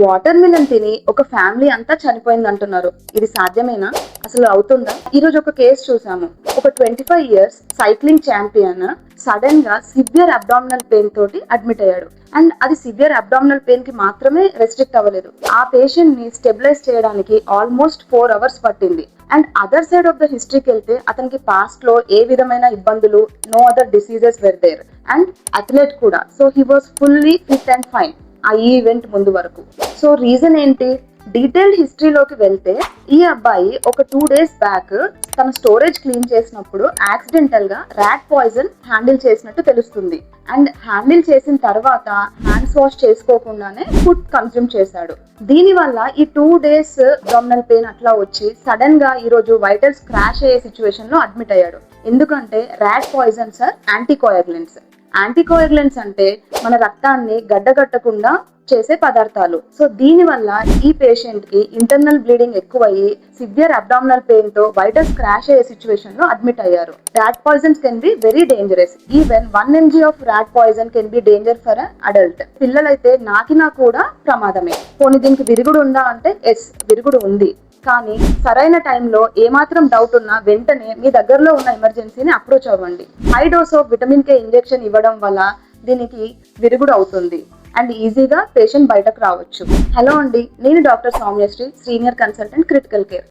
Water melon తిని ఒక family అంతా చనిపోయింది అంటున్నారు. ఇది సాధ్యమేనా? అసలు అవుతుందా? ఈ రోజు ఒక కేసు చూసాము. ఒక 25 ఇయర్స్ సైక్లింగ్ ఛాంపియన్ సడన్ గా సివియర్ అబ్డామినల్ పెయిన్ తోటి అడ్మిట్ అయ్యాడు. అండ్ అది సివియర్ అబ్డామినల్ పెయిన్ కి మాత్రమే రెస్ట్రిక్ట్ అవ్వలేదు. ఆ పేషెంట్ ని స్టెబిలైజ్ చేయడానికి ఆల్మోస్ట్ 4 hours పట్టింది. And other side of the హిస్టరీకి వెళ్తే అతనికి పాస్ట్ లో ఏ విధమైన ఇబ్బందులు, no other diseases were there. And athlete కూడా. So he was fully fit and fine ఆ ఈవెంట్ ముందు వరకు. సో రీజన్ ఏంటి? డీటెయిల్డ్ హిస్టరీలోకి వెళ్తే ఈ అబ్బాయి ఒక 2 days బ్యాక్ తన స్టోరేజ్ క్లీన్ చేసినప్పుడు యాక్సిడెంటల్ గా ర్యాట్ పాయిజన్ హ్యాండిల్ చేసినట్టు తెలుస్తుంది. అండ్ హ్యాండిల్ చేసిన తర్వాత హ్యాండ్స్ వాష్ చేసుకోకుండానే ఫుడ్ కన్స్యూమ్ చేశాడు. దీని వల్ల ఈ 2 days అబ్డామినల్ పెయిన్ అట్లా వచ్చి సడన్ గా ఈ రోజు వైటల్స్ క్రాష్ అయ్యే సిచ్యువేషన్ లో అడ్మిట్ అయ్యాడు. ఎందుకంటే rat poisons or anticoagulants. Anticoagulants అంటే మన రక్తాన్ని గడ్డగట్టకుండా చేసే పదార్థాలు. సో దీని వల్ల ఈ పేషెంట్ కి ఇంటర్నల్ బ్లీడింగ్ ఎక్కువయ్యి సివియర్ అబ్డామినల్ పెయిన్ తో వైటల్స్ క్రాష్ అయ్యే సిచ్యువేషన్ లో అడ్మిట్ అయ్యారు. Rat poisons can be very dangerous. Even 1 mg of rat poison can be danger for adult. పిల్లలైతే నాకినా కూడా ప్రమాదమే. పోనీ దీనికి విరుగుడు ఉందా అంటే ఎస్, విరుగుడు ఉంది. కానీ సరైన టైంలో ఏమాత్రం డౌట్ ఉన్నా వెంటనే మీ దగ్గరలో ఉన్న ఎమర్జెన్సీని అప్రోచ్ అవ్వండి. High dose of vitamin K injection ఇవ్వడం వల్ల దీనికి విరుగుడు అవుతుంది అండ్ ఈజీగా పేషెంట్ బయటకు రావచ్చు. హలో అండి, నేను doctor Soumyasri, senior consultant critical care.